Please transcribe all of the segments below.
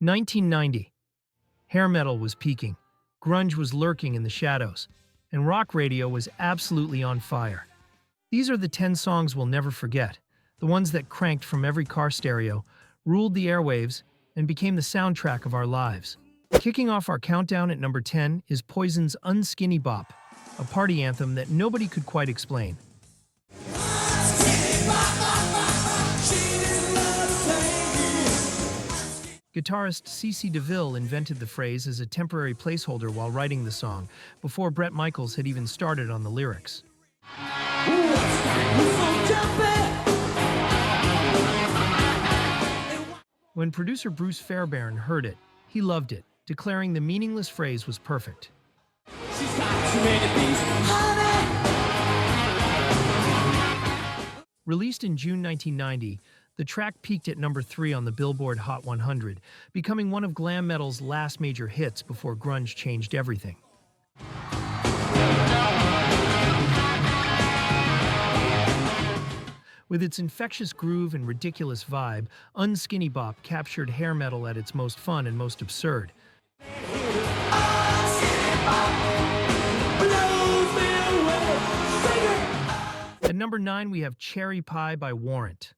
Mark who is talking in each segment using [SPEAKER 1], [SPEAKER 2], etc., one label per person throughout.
[SPEAKER 1] 1990. Hair metal was peaking, grunge was lurking in the shadows, and rock radio was absolutely on fire. These are the 10 songs we'll never forget, the ones that cranked from every car stereo, ruled the airwaves, and became the soundtrack of our lives. Kicking off our countdown at number 10 is Poison's Unskinny Bop, a party anthem that nobody could quite explain. Guitarist C.C. DeVille invented the phrase as a temporary placeholder while writing the song, before Bret Michaels had even started on the lyrics. When producer Bruce Fairbairn heard it, he loved it, declaring the meaningless phrase was perfect. Released in June 1990, the track peaked at number 3 on the Billboard Hot 100, becoming one of glam metal's last major hits before grunge changed everything. With its infectious groove and ridiculous vibe, Unskinny Bop captured hair metal at its most fun and most absurd. At number 9, we have Cherry Pie by Warrant.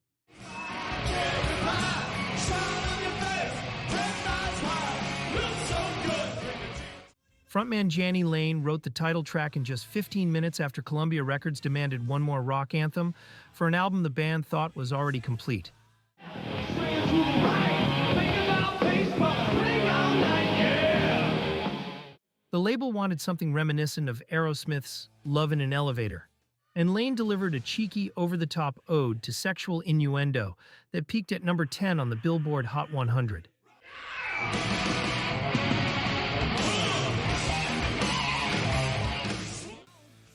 [SPEAKER 1] Frontman Janny Lane wrote the title track in just 15 minutes after Columbia Records demanded one more rock anthem for an album the band thought was already complete. The label wanted something reminiscent of Aerosmith's Love in an Elevator, and Lane delivered a cheeky, over-the-top ode to sexual innuendo that peaked at number 10 on the Billboard Hot 100.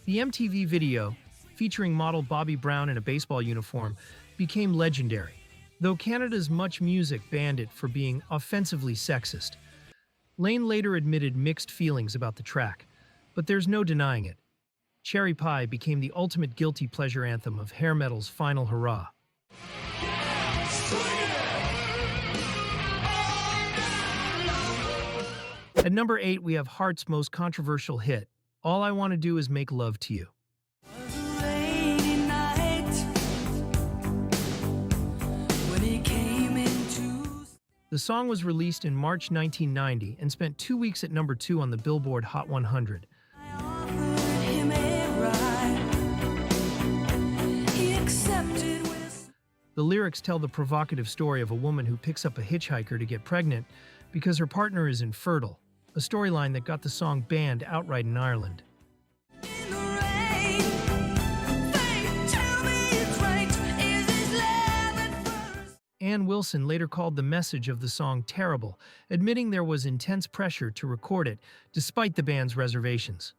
[SPEAKER 1] The MTV video, featuring model Bobby Brown in a baseball uniform, became legendary, though Canada's Much Music banned it for being offensively sexist. Lane later admitted mixed feelings about the track, but there's no denying it. Cherry Pie became the ultimate guilty pleasure anthem of hair metal's final hurrah. At number 8, we have Heart's most controversial hit, All I Want to Do Is Make Love to You. The song was released in March 1990 and spent 2 weeks at number 2 on the Billboard Hot 100. The lyrics tell the provocative story of a woman who picks up a hitchhiker to get pregnant because her partner is infertile, a storyline that got the song banned outright in Ireland. Ann Wilson later called the message of the song terrible, admitting there was intense pressure to record it despite the band's reservations.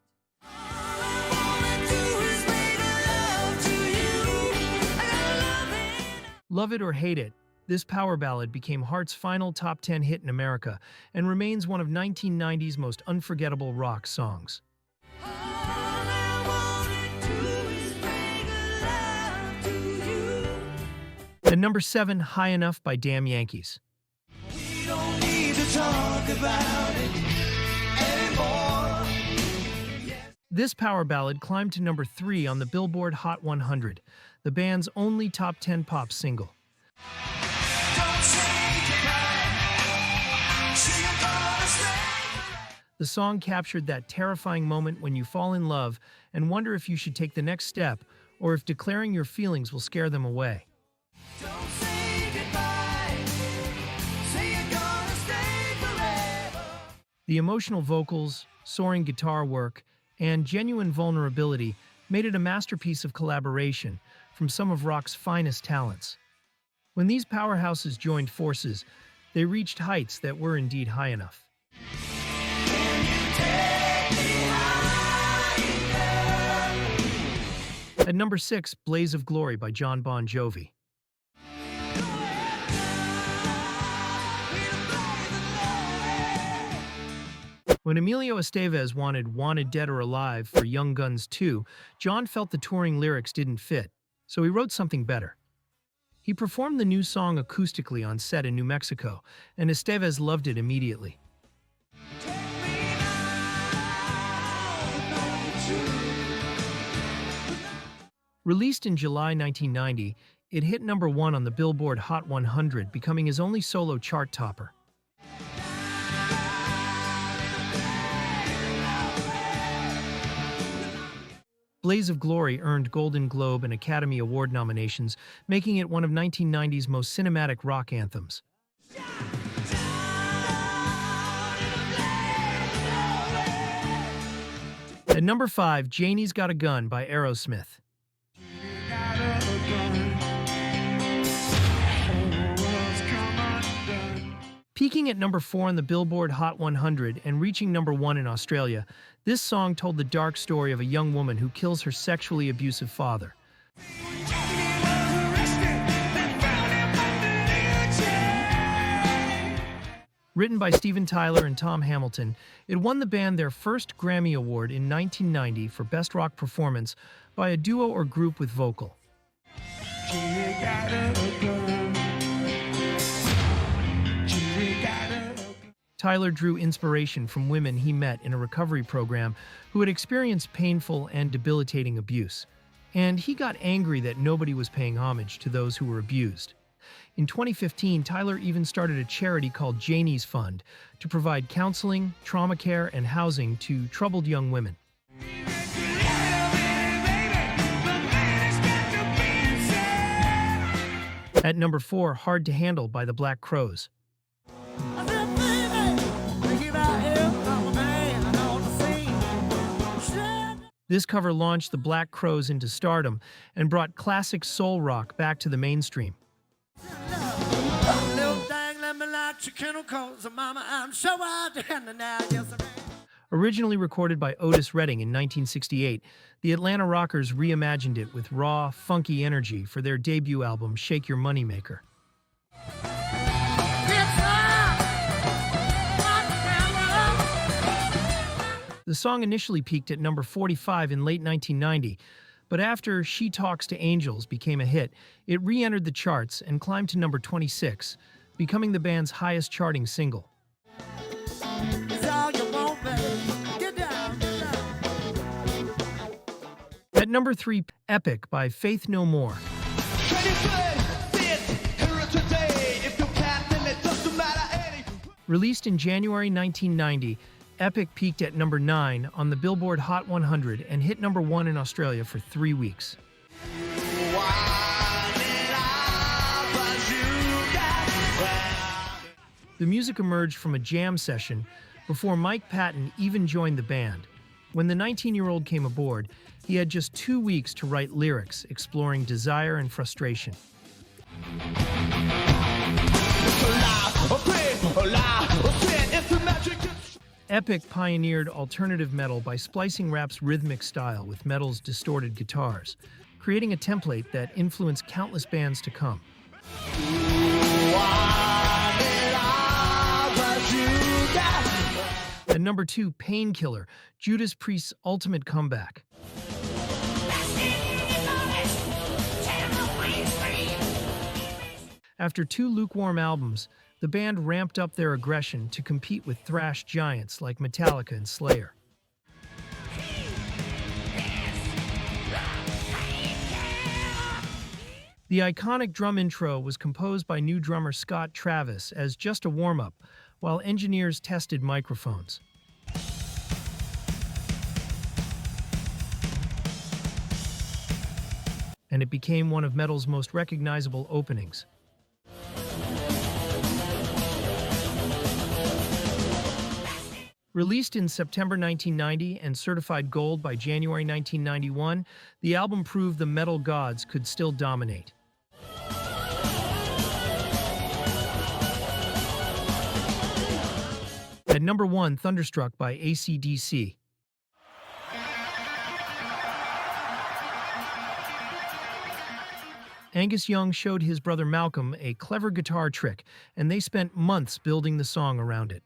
[SPEAKER 1] Love it or hate it, this power ballad became Heart's final top 10 hit in America and remains one of 1990's most unforgettable rock songs. At number 7, High Enough by Damn Yankees. We don't need to talk about it anymore. This power ballad climbed to number 3 on the Billboard Hot 100, the band's only top 10 pop single. The song captured that terrifying moment when you fall in love and wonder if you should take the next step or if declaring your feelings will scare them away. Don't say goodbye. Say you're gonna stay forever. The emotional vocals, soaring guitar work, and genuine vulnerability made it a masterpiece of collaboration from some of rock's finest talents. When these powerhouses joined forces, they reached heights that were indeed high enough. At number 6, Blaze of Glory by Jon Bon Jovi. When Emilio Estevez wanted Dead or Alive for Young Guns 2, John felt the touring lyrics didn't fit, so he wrote something better. He performed the new song acoustically on set in New Mexico, and Estevez loved it immediately. Released in July 1990, it hit number 1 on the Billboard Hot 100, becoming his only solo chart topper. Blaze of Glory earned Golden Globe and Academy Award nominations, making it one of 1990's most cinematic rock anthems. At number 5, Janie's Got a Gun by Aerosmith. Peaking at number 4 on the Billboard Hot 100 and reaching number 1 in Australia, this song told the dark story of a young woman who kills her sexually abusive father. Written by Steven Tyler and Tom Hamilton, it won the band their first Grammy Award in 1990 for Best Rock Performance by a duo or group with vocal. Tyler drew inspiration from women he met in a recovery program who had experienced painful and debilitating abuse, and he got angry that nobody was paying homage to those who were abused. In 2015, Tyler even started a charity called Janie's Fund to provide counseling, trauma care, and housing to troubled young women. At number 4, Hard to Handle by the Black Crowes. This cover launched the Black Crowes into stardom and brought classic soul rock back to the mainstream. Originally recorded by Otis Redding in 1968, the Atlanta Rockers reimagined it with raw, funky energy for their debut album, Shake Your Moneymaker. The song initially peaked at number 45 in late 1990, but after She Talks to Angels became a hit, it re-entered the charts and climbed to number 26, becoming the band's highest charting single. At number 3, Epic by Faith No More. Released in January 1990, Epic peaked at number 9 on the Billboard Hot 100 and hit number 1 in Australia for 3 weeks. The music emerged from a jam session before Mike Patton even joined the band. When the 19-year-old came aboard, he had just 2 weeks to write lyrics exploring desire and frustration. Epic pioneered alternative metal by splicing rap's rhythmic style with metal's distorted guitars, creating a template that influenced countless bands to come. At number 2, Painkiller, Judas Priest's ultimate comeback. After 2 lukewarm albums, the band ramped up their aggression to compete with thrash giants like Metallica and Slayer. The iconic drum intro was composed by new drummer Scott Travis as just a warm-up, while engineers tested microphones. And it became one of metal's most recognizable openings. Released in September 1990 and certified gold by January 1991, the album proved the metal gods could still dominate. At number 1, Thunderstruck by AC/DC. Angus Young showed his brother Malcolm a clever guitar trick, and they spent months building the song around it.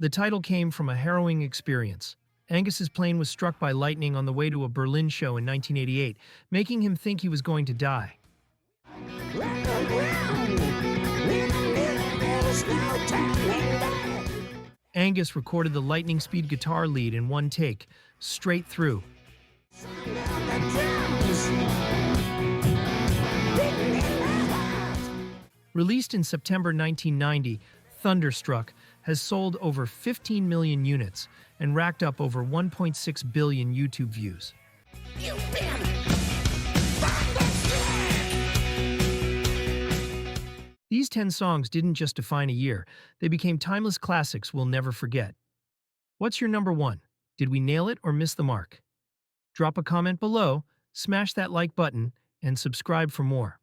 [SPEAKER 1] The title came from a harrowing experience. Angus's plane was struck by lightning on the way to a Berlin show in 1988, making him think he was going to die. Angus recorded the lightning speed guitar lead in one take, straight through. Released in September 1990, Thunderstruck has sold over 15 million units and racked up over 1.6 billion YouTube views. These 10 songs didn't just define a year, they became timeless classics we'll never forget. What's your number one? Did we nail it or miss the mark? Drop a comment below, smash that like button, and subscribe for more.